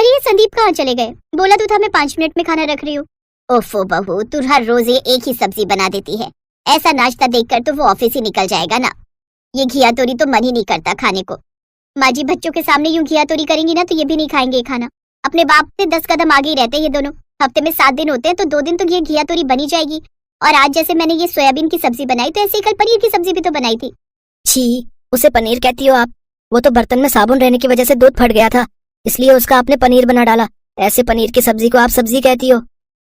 अरे ये संदीप कहाँ चले गए? बोला तो था मैं 5 मिनट में खाना रख रही हूँ। ओफो बहू, तू हर रोज ये एक ही सब्जी बना देती है। ऐसा नाश्ता देखकर तो वो ऑफिस ही निकल जाएगा ना। ये घिया तोरी तो मन ही नहीं करता खाने को। माँ जी बच्चों के सामने यूं घिया तोरी करेंगी ना तो ये भी नहीं खाएंगे ये खाना। अपने बाप से 10 कदम आगे ही रहते हैं ये दोनों। हफ्ते में 7 दिन होते हैं तो 2 दिन तो ये घिया तोरी बनी जाएगी। और आज जैसे मैंने ये सोयाबीन की सब्जी बनाई तो ऐसे ही कल पनीर की सब्जी भी तो बनाई थी। छी, उसे पनीर कहती हो आप? वो तो बर्तन में साबुन रहने की वजह से दूध फट गया था, इसलिए उसका आपने पनीर बना डाला। ऐसे पनीर की सब्जी को आप सब्जी कहती हो?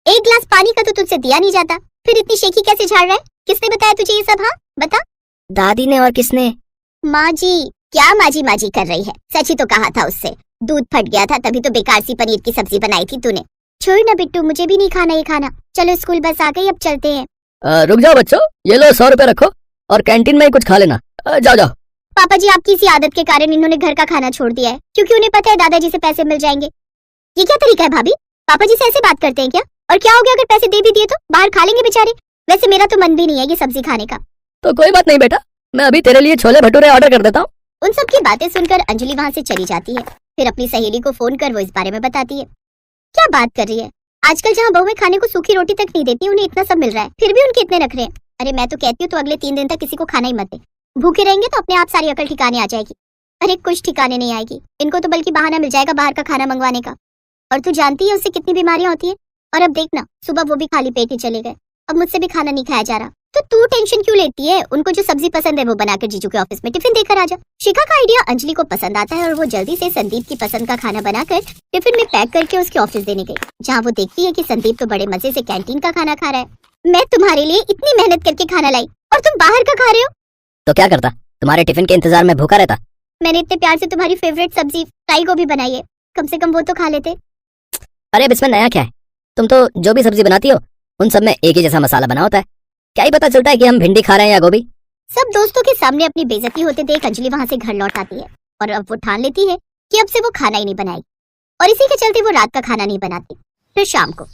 एक गिलास पानी का तो तुझसे दिया नहीं जाता, फिर इतनी शेखी कैसे झाड़ रहा है? किसने बताया तुझे ये सब? हाँ बता। दादी ने। और किसने? माँ जी। क्या माँ जी कर रही है? सच ही तो कहा था उससे, दूध फट गया था तभी तो बेकार सी पनीर की सब्जी बनाई थी तूने। छोड़ ना बिट्टू, मुझे भी नहीं खाना ये खाना। चलो स्कूल बस आ गई, अब चलते हैं। रुक जाओ बच्चों, ये लो 100 रुपए रखो और कैंटीन में ही कुछ खा लेना। जाओ जाओ। पापा जी आपकी इसी आदत के कारण इन्होंने घर का खाना छोड़ दिया है, क्योंकि उन्हें पता है दादाजी से पैसे मिल जाएंगे। ये क्या तरीका है भाभी? पापा जी से ऐसे बात करते हैं क्या? और क्या हो गया अगर पैसे दे भी दिए तो? बाहर खा लेंगे बेचारे। वैसे मेरा तो मन भी नहीं है ये सब्जी खाने का। तो कोई बात नहीं बेटा, मैं अभी तेरे लिए छोले भटूरे ऑर्डर कर देता हूँ। उन सब की बातें सुनकर अंजलि वहाँ से चली जाती है। फिर अपनी सहेली को फोन कर वो इस बारे में बताती है। क्या बात कर रही है? आजकल जहाँ बहू में खाने को सूखी रोटी तक नहीं देती, उन्हें इतना सब मिल रहा है, फिर भी उनके इतने नखरे हैं। अरे मैं तो कहती हूँ तो अगले 3 दिन तक किसी को खाना ही मत दे। भूखे रहेंगे तो अपने आप सारी अकल ठिकाने आ जाएगी। अरे कुछ ठिकाने नहीं आएगी इनको तो, बल्कि बहाना मिल जाएगा बाहर का खाना मंगवाने का। और तू जानती है उससे कितनी बीमारियां होती है। और अब देखना, सुबह वो भी खाली पेट ही चले गए, अब मुझसे भी खाना नहीं खाया जा रहा। तो तू टेंशन क्यों लेती है? उनको जो सब्जी पसंद है वो बनाकर जीजू के ऑफिस में टिफिन देकर आ जा। शिखा का आइडिया अंजलि को पसंद आता है और वो जल्दी से संदीप की पसंद का खाना बनाकर टिफिन में पैक करके उसके ऑफिस देने गई, जहाँ वो देखती है कि संदीप तो बड़े मजे से कैंटीन का खाना खा रहा है। मैं तुम्हारे लिए इतनी मेहनत करके खाना लाई और तुम बाहर का खा रहे हो। तो क्या करता? तुम्हारे टिफिन के इंतजार में भूखा रहता। मैंने इतने प्यार से तुम्हारी फेवरेट सब्जी फ्राई गोभी बनाई है, कम से कम वो तो खा लेते। अरे अब इसमें नया क्या है? तुम तो जो भी सब्जी बनाती हो उन सब में एक ही जैसा मसाला बना होता है। क्या ही पता चलता है कि हम भिंडी खा रहे हैं या गोभी। सब दोस्तों के सामने अपनी बेइज्जती होते देख अंजलि वहाँ से घर लौट आती है और अब वो ठान लेती है कि अब से वो खाना ही नहीं बनाएगी, और इसी के चलते वो रात का खाना नहीं बनाती। फिर शाम को,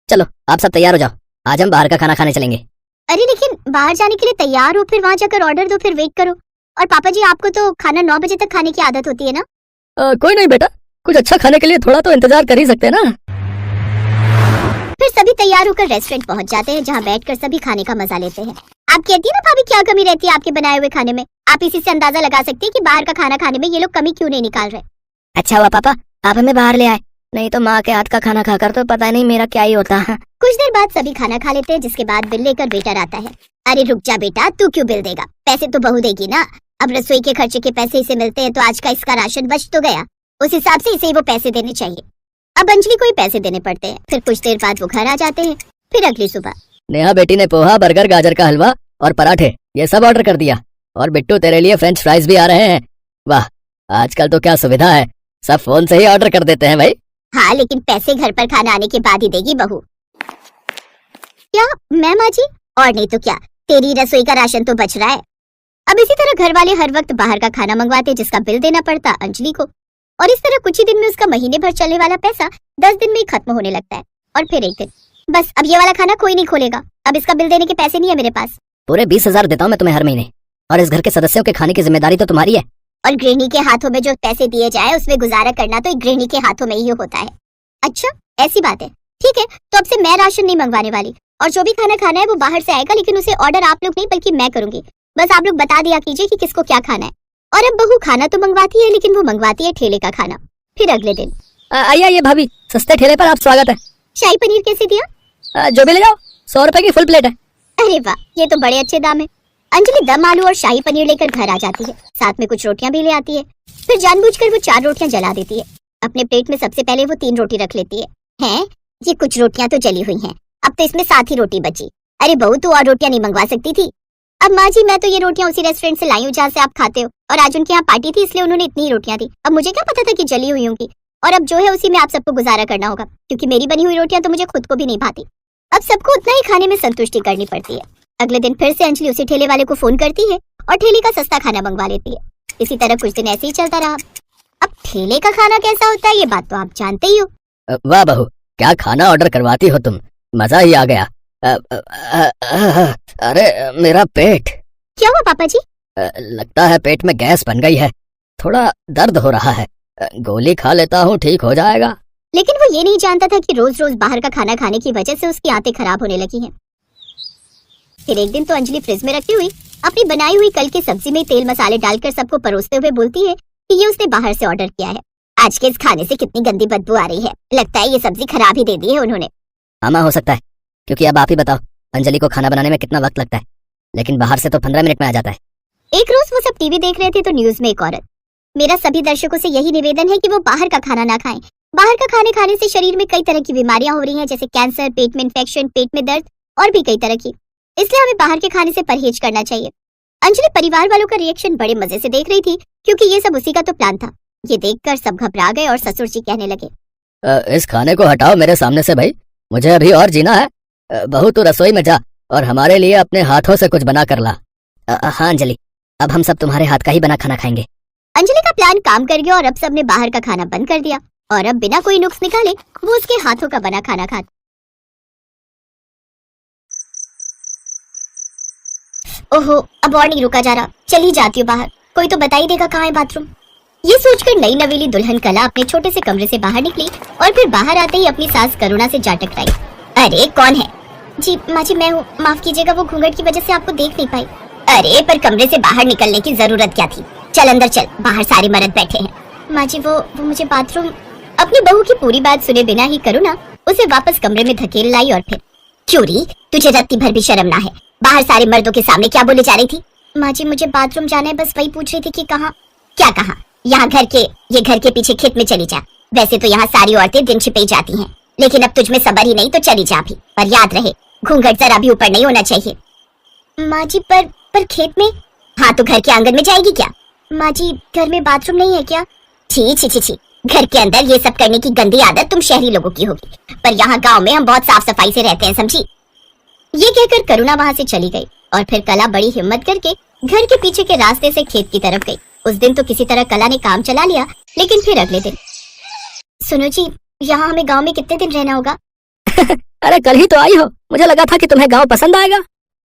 चलो आप सब तैयार हो जाओ, आज हम बाहर का खाना खाने चलेंगे। अरे लेकिन बाहर जाने के लिए तैयार हो, फिर वहाँ जाकर ऑर्डर दो, फिर वेट करो। और पापा जी आपको तो खाना 9 बजे तक खाने की आदत होती है ना? कोई नहीं बेटा, कुछ अच्छा खाने के लिए थोड़ा तो इंतजार कर ही सकते हैं ना। फिर सभी तैयार होकर रेस्टोरेंट पहुंच जाते हैं, जहां बैठकर सभी खाने का मजा लेते हैं। आप कहती है ना भाभी क्या कमी रहती है आपके बनाए हुए खाने में? आप इसी से अंदाजा लगा सकती है कि बाहर का खाना खाने में ये लोग कमी क्यों नहीं निकाल रहे। अच्छा हुआ पापा आप हमें बाहर ले आए, नहीं तो माँ के हाथ का खाना खाकर तो पता नहीं मेरा क्या ही होता है। कुछ देर बाद सभी खाना खा लेते हैं, जिसके बाद बिल लेकर वेटर आता है। अरे रुक जा बेटा, तू क्यों बिल देगा? पैसे तो बहू देगी ना। अब रसोई के खर्चे के पैसे इसे मिलते हैं तो आज का इसका राशन बच तो गया, उस हिसाब से इसे वो पैसे देने चाहिए। अब अंजलि को ही पैसे देने पड़ते हैं। फिर कुछ देर बाद वो घर आ जाते हैं। फिर अगली सुबह नेहा बेटी ने पोहा, बर्गर, गाजर का हलवा और पराठे ये सब ऑर्डर कर दिया, और बिट्टू तेरे लिए फ्रेंच फ्राइज भी आ रहे हैं। वाह, आजकल तो क्या सुविधा है, सब फोन से ही ऑर्डर कर देते हैं भाई। हाँ लेकिन पैसे घर पर खाना आने के बाद ही देगी बहू। क्या मैं माँ जी? और नहीं तो क्या, तेरी रसोई का राशन तो बच रहा है। अब इसी तरह घर वाले हर वक्त बाहर का खाना मंगवाते, जिसका बिल देना पड़ता अंजलि को, और इस तरह कुछ ही दिन में उसका महीने भर चलने वाला पैसा 10 दिन में ही खत्म होने लगता है। और फिर एक दिन, बस अब ये वाला खाना कोई नहीं खोलेगा, अब इसका बिल देने के पैसे नहीं है मेरे पास। पूरे 20,000 देता हूँ मैं तुम्हें हर महीने, और इस घर के सदस्यों के खाने की जिम्मेदारी तो तुम्हारी है। और गृहिणी के हाथों में जो पैसे दिए जाए उसमें गुजारा करना तो एक गृहिणी के हाथों में ही होता है। अच्छा ऐसी बात है, ठीक है, तो अब से मैं राशन नहीं मंगवाने वाली, और जो भी खाना खाना है वो बाहर से आएगा, लेकिन उसे ऑर्डर आप लोग नहीं बल्कि मैं करूंगी। बस आप लोग बता दिया कीजिए कि किसको क्या खाना है। और अब बहू खाना तो मंगवाती है, लेकिन वो मंगवाती है ठेले का खाना। फिर अगले दिन, आइए भाभी, सस्ते ठेले पर आप स्वागत है। शाही पनीर कैसे दिया? जो भी ले जाओ, 100 रुपए की फुल प्लेट है। अरे वाह, ये तो बड़े अच्छे दाम है। अंजलि दम आलू और शाही पनीर लेकर घर आ जाती है, साथ में कुछ रोटियां भी ले आती है। फिर जानबूझकर वो 4 रोटियां जला देती है। अपने प्लेट में सबसे पहले वो 3 रोटी रख लेती है। हैं, ये कुछ रोटियां तो जली हुई हैं, अब तो इसमें 7 ही रोटी बची। अरे बहू तू और रोटियां नहीं मंगवा सकती थी? अब माँ जी मैं तो ये रोटियां उसी रेस्टोरेंट से लाई हूँ जहाँ से आप खाते हो, और आज उनके यहाँ पार्टी थी इसलिए उन्होंने इतनी रोटियां दी। अब मुझे क्या पता था कि जली हुई होंगी, और अब जो है उसी में आप सबको गुजारा करना होगा, क्योंकि मेरी बनी हुई रोटियां तो मुझे खुद को भी नहीं भाती। अब सबको उतना ही खाने में संतुष्टि करनी पड़ती है। अगले दिन फिर से अंजलि उसी ठेले वाले को फोन करती है और ठेले का सस्ता खाना मंगवा लेती है। इसी तरह कुछ दिन ऐसे ही चलता रहा। अब ठेले का खाना कैसा होता है ये बात तो आप जानते ही हो। वाह बहू, क्या खाना ऑर्डर करवाती हो तुम, मजा ही आ गया। अरे मेरा पेट। क्या हुआ पापा जी? लगता है पेट में गैस बन गई है, थोड़ा दर्द हो रहा है, गोली खा लेता हूँ ठीक हो जाएगा। लेकिन वो ये नहीं जानता था कि रोज रोज बाहर का खाना खाने की वजह से उसकी आंतें खराब होने लगी हैं। फिर एक दिन तो अंजलि फ्रिज में रखी हुई अपनी बनाई हुई कल की सब्जी में तेल मसाले डालकर सबको परोसते हुए बोलती है कि ये उसने बाहर से ऑर्डर किया है। आज के इस खाने से कितनी गंदी बदबू आ रही है, लगता है ये सब्जी खराब ही दे दी है उन्होंने। हाँ माँ, हो सकता है, क्योंकि अब आप ही बताओ अंजलि को खाना बनाने में कितना वक्त लगता है, लेकिन बाहर से तो 15 मिनट में आ जाता है। एक रोज वो सब टीवी देख रहे थे तो न्यूज में एक औरत, मेरा सभी दर्शकों से यही निवेदन है कि वो बाहर का खाना ना खाएं। बाहर का खाने खाने से शरीर में कई तरह की बीमारियां हो रही हैं, जैसे कैंसर, पेट में इन्फेक्शन, पेट में दर्द और भी कई तरह की। इसलिए हमें बाहर के खाने से परहेज करना चाहिए। अंजलि परिवार वालों का रिएक्शन बड़े मजे से देख रही थी, क्योंकि ये सब उसी का तो प्लान था। ये देखकर सब घबरा गए और ससुर जी कहने लगे, इस खाने को हटाओ मेरे सामने से भाई, मुझे अभी और जीना है। बहू तू रसोई में जा और हमारे लिए अपने हाथों से कुछ बना कर ला। हाँ अंजलि, अब हम सब तुम्हारे हाथ का ही बना खाना खाएंगे। अंजलि का प्लान काम कर गया और अब सबने बाहर का खाना बंद कर दिया और अब बिना कोई नुक्स निकाले वो उसके हाथों का बना खाना खाते। ओहो, अब और नहीं रुका जा रहा, चली जाती हूँ बाहर, कोई तो बता ही देगा कहाँ है बाथरूम। ये सोचकर नई नवेली दुल्हन कला अपने छोटे से कमरे से बाहर निकली और फिर बाहर आते ही अपनी सास करुणा से जा टकराई। अरे कौन है? जी माँ जी मैं हूँ, माफ कीजिएगा वो घूंघट की वजह से आपको देख नहीं पाई। अरे पर कमरे से बाहर निकलने की जरूरत क्या थी? चल अंदर चल, बाहर सारे मर्द बैठे हैं। माँ जी वो मुझे बाथरूम। अपनी बहू की पूरी बात सुने बिना ही करुणा उसे वापस कमरे में धकेल लाई और फिर, क्यों री, तुझे रत्ती भर भी शर्म ना है? बाहर सारे मर्दों के सामने क्या बोले जा रही थी? माँ जी मुझे बाथरूम जाना है, बस वही पूछ रही थी कि कहाँ। क्या कहाँ? यहाँ घर के पीछे खेत में चली जा। वैसे तो यहाँ सारी औरतें दिन छिपी जाती हैं, लेकिन अब तुझ में सबर ही नहीं तो चली जा भी, पर याद रहे घूंघट जरा भी ऊपर नहीं होना चाहिए। माँ जी पर खेत में? हाँ तो घर के आंगन में जाएगी क्या? माँ जी घर में बाथरूम नहीं है क्या? छी छी छी छी, घर के अंदर ये सब करने की गंदी आदत तुम शहरी लोगों की होगी, पर यहाँ गांव में हम बहुत साफ सफाई से रहते हैं, समझी? ये कहकर करुणा वहाँ से चली गई और फिर कला बड़ी हिम्मत करके घर के पीछे के रास्ते से खेत की तरफ गई। उस दिन तो किसी तरह कला ने काम चला लिया, लेकिन फिर अगले दिन, सुनो जी यहाँ हमें गांव में कितने दिन रहना होगा? अरे कल ही तो आई हो, मुझे लगा था कि तुम्हें गांव पसंद आएगा।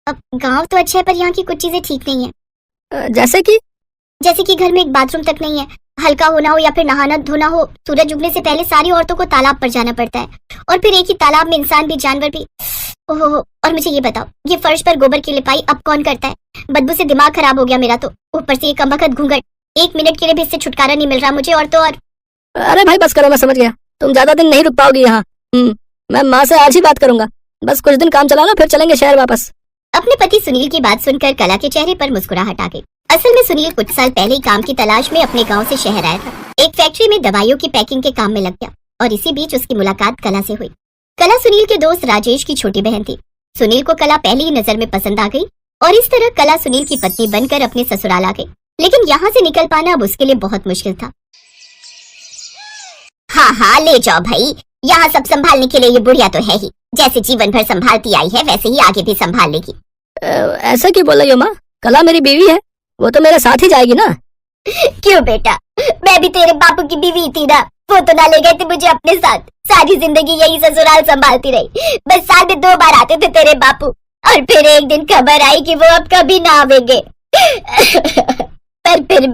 अब गांव तो अच्छा है पर यहाँ की कुछ चीजें ठीक नहीं है। जैसे कि घर में एक बाथरूम तक नहीं है, हल्का होना हो या फिर नहाना धोना हो, सूरज उगने से पहले सारी औरतों को तालाब पर जाना पड़ता है, और फिर एक ही तालाब में इंसान भी जानवर भी। ओहो, और मुझे ये बताओ, ये फर्श पर गोबर की लिपाई अब कौन करता है? बदबू से दिमाग खराब हो गया मेरा तो, ऊपर से ये कमबख्त घूंघट, 1 मिनट के लिए भी इससे छुटकारा नहीं मिल रहा मुझे। और तो और, अरे भाई बस करो, मैं समझ गया, तुम ज्यादा दिन नहीं रुक पाओगी यहाँ। मैं माँ से आज ही बात करूंगा, बस कुछ दिन काम चला लो फिर चलेंगे शहर वापस। अपने पति सुनील की बात सुनकर कला के चेहरे पर मुस्कुराहट आ गई। असल में सुनील कुछ साल पहले ही काम की तलाश में अपने गांव से शहर आया था। एक फैक्ट्री में दवाइयों की पैकिंग के काम में लग गया और इसी बीच उसकी मुलाकात कला से हुई। कला सुनील के दोस्त राजेश की छोटी बहन थी। सुनील को कला पहली ही नजर में पसंद आ गई और इस तरह कला सुनील की पत्नी बनकर अपने ससुराल आ गई। लेकिन यहाँ से निकल पाना अब उसके लिए बहुत मुश्किल था। हाँ ले जाओ भाई, यहाँ सब संभालने के लिए ये बुढ़िया तो है ही, जैसे जीवन भर संभालती आई है वैसे ही आगे भी संभाल लेगी। ऐसा क्यों बोल रही हो माँ? कला मेरी बीवी है, वो तो मेरे साथ ही जाएगी ना। क्यों बेटा, मैं भी तेरे बापू की बीवी थी ना, वो तो ना ले गए थे मुझे अपने साथ, सारी जिंदगी यही ससुराल संभालती रही। बस साल में 2 बार आते थे तेरे बापू, और फिर एक दिन खबर आई कि वो अब कभी ना आवेंगे। पर फिर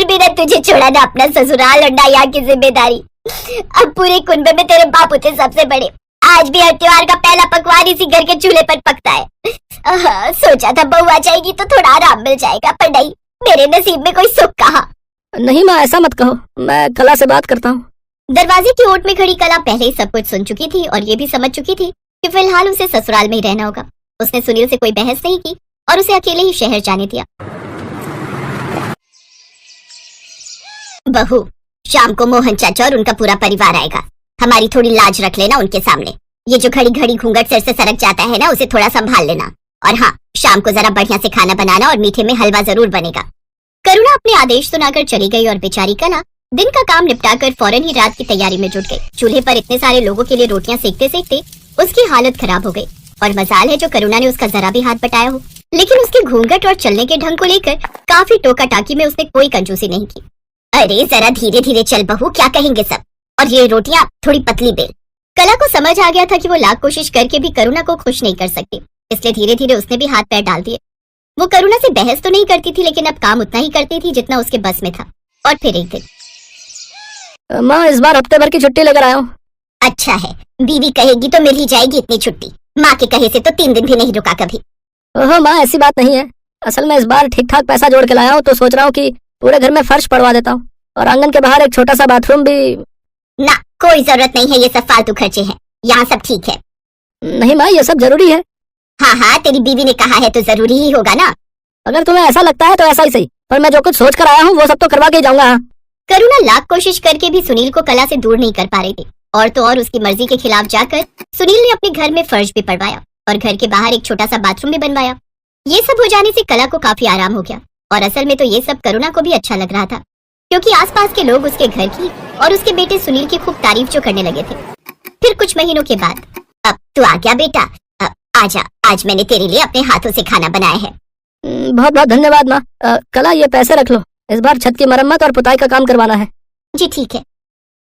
भी ना तुझे छोड़ा ना अपना ससुराल और ना यहाँ की जिम्मेदारी। अब पूरे कुंबे में तेरे बापू थे सबसे बड़े, आज भी हर त्योहार का पहला पकवान इसी घर के चूल्हे पर पकता है। सोचा था बहू आ जाएगी तो थोड़ा आराम मिल जाएगा, पर नहीं, मेरे नसीब में कोई सुख कहा। नहीं माँ ऐसा मत कहो, मैं कला से बात करता हूँ। दरवाजे की ओट में खड़ी कला पहले ही सब कुछ सुन चुकी थी और ये भी समझ चुकी थी कि फिलहाल उसे ससुराल में ही रहना होगा। उसने सुनील से कोई बहस नहीं की और उसे अकेले ही शहर जाने दिया। बहू, शाम को मोहन चाचा और उनका पूरा परिवार आएगा, हमारी थोड़ी लाज रख लेना उनके सामने। ये जो घड़ी घड़ी घूंघट सिर से सरक जाता है ना, उसे थोड़ा संभाल लेना। और हाँ, शाम को जरा बढ़िया से खाना बनाना और मीठे में हलवा जरूर बनेगा। करुणा अपने आदेश सुनाकर चली गई और बेचारी कला दिन का काम निपटाकर फौरन ही रात की तैयारी में जुट गई। चूल्हे पर इतने सारे लोगों के लिए रोटियां सेकते सेकते उसकी हालत खराब हो गई। और मजाल है जो करुणा ने उसका जरा भी हाथ बटाया हो, लेकिन उसके घूंघट और चलने के ढंग को लेकर काफी टोका टाकी में उसने कोई कंजूसी नहीं की। अरे जरा धीरे धीरे चल बहू, क्या कहेंगे सब, और ये रोटियां थोड़ी पतली बेल। कला को समझ आ गया था कि वो लाख कोशिश करके भी करुणा को खुश नहीं कर सकती, इसलिए धीरे धीरे उसने भी हाथ पैर डाल दिए। वो करुणा से बहस तो नहीं करती थी, लेकिन अब काम उतना ही करती थी जितना उसके बस में था। और फिर एक दिन, माँ इस बार हफ्ते भर की छुट्टी लेकर आया हूँ। अच्छा है, बीवी कहेगी तो मिल ही जाएगी इतनी छुट्टी। माँ के कहे से तो 3 दिन भी नहीं रुका कभी। ओहो माँ, ऐसी बात नहीं है। असल में इस बार ठीक ठाक पैसा जोड़ के लाया हूँ, तो सोच रहा हूँ कि पूरे घर में फर्श पड़वा देता हूँ और आंगन के बाहर एक छोटा सा बाथरूम भी। ना, कोई जरूरत नहीं है, ये सब फालतू खर्चे हैं। यहाँ सब ठीक है। नहीं माँ, ये सब जरूरी है। हाँ हाँ, तेरी बीवी ने कहा है तो जरूरी ही होगा ना। अगर तुम्हें ऐसा लगता है तो ऐसा ही सही, पर मैं जो कुछ सोच कर आया हूँ वो सब तो करवा के ही जाऊंगा। करुणा लाख कोशिश करके भी सुनील को कला से दूर नहीं कर पा रही थी, और तो और उसकी मर्जी के खिलाफ जाकर सुनील ने अपने घर में फर्श भी पड़वाया और घर के बाहर एक छोटा सा बाथरूम भी बनवाया। ये सब हो जाने से कला को काफी आराम हो गया, और असल में तो ये सब करुणा को भी अच्छा लग रहा था, क्योंकि आसपास के लोग उसके घर की और उसके बेटे सुनील की खूब तारीफ जो करने लगे थे। फिर कुछ महीनों के बाद, अब तू आ गया बेटा, आजा, आज मैंने तेरे लिए अपने हाथों से खाना बनाया है। बहुत बहुत धन्यवाद माँ। कला ये पैसे रख लो, इस बार छत की मरम्मत और पुताई का काम करवाना है। जी ठीक है।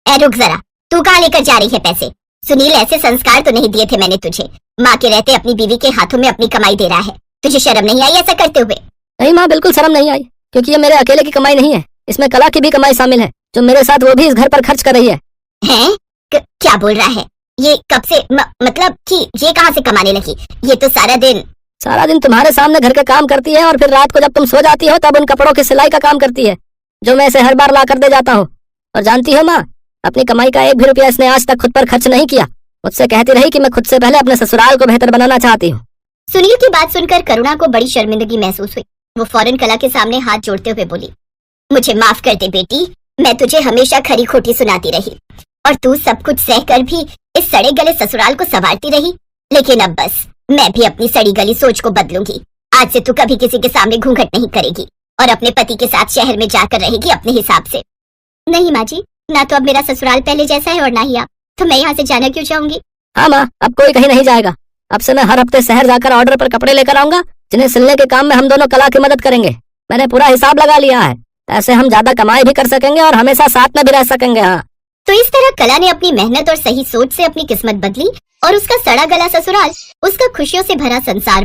ए रुक जरा, तू कहाँ लेकर जा रही है पैसे? सुनील, ऐसे संस्कार तो नहीं दिए थे मैंने तुझे। माँ के रहते अपनी बीवी के हाथों में अपनी कमाई दे रहा है, तुझे शर्म नहीं आई ऐसा करते हुए? नहीं माँ, बिल्कुल शर्म नहीं आई, क्योंकि ये मेरे अकेले की कमाई नहीं है, इसमें कला की भी कमाई शामिल है, जो मेरे साथ वो भी इस घर पर खर्च कर रही है। हैं? क्या बोल रहा है? ये कब से मतलब कि ये कहाँ से कमाने लगी? ये तो सारा दिन तुम्हारे सामने घर का काम करती है, और फिर रात को जब तुम सो जाती हो तब उन कपड़ों की सिलाई का काम करती है, जो मैं इसे हर बार ला कर दे जाता हूँ। और जानती हो माँ, अपनी कमाई का 1 भी रुपया इसने आज तक खुद पर खर्च नहीं किया। मुझसे कहती रही कि मैं खुद से पहले अपने ससुराल को बेहतर बनाना चाहती हूँ। सुनील की बात सुनकर करुणा को बड़ी शर्मिंदगी महसूस हुई। वो फौरन कला के सामने हाथ जोड़ते हुए बोली, मुझे माफ कर दे बेटी, मैं तुझे हमेशा खरी खोटी सुनाती रही, और तू सब कुछ सहकर भी इस सड़े गले ससुराल को संवारती रही। लेकिन अब बस, मैं भी अपनी सड़ी गली सोच को बदलूंगी। आज से तू कभी किसी के सामने घूंघट नहीं करेगी और अपने पति के साथ शहर में जाकर रहेगी अपने हिसाब से। नहीं माँ जी, ना तो अब मेरा ससुराल पहले जैसा है और ना ही आप, तो मैं यहाँ से जाना क्यों चाहूंगी? हाँ माँ, अब कोई कहीं नहीं जाएगा। अब से मैं हर हफ्ते शहर जाकर ऑर्डर पर कपड़े लेकर आऊंगा, जिन्हें सिलने के काम में हम दोनों कला की मदद करेंगे। मैंने पूरा हिसाब लगा लिया है, ऐसे हम ज्यादा कमाई भी कर सकेंगे और हमेशा साथ में भी रह सकेंगे। हाँ, तो इस तरह कला ने अपनी मेहनत और सही सोच से अपनी किस्मत बदली, और उसका सड़ा गला ससुराल उसका खुशियों से भरा संसार बना।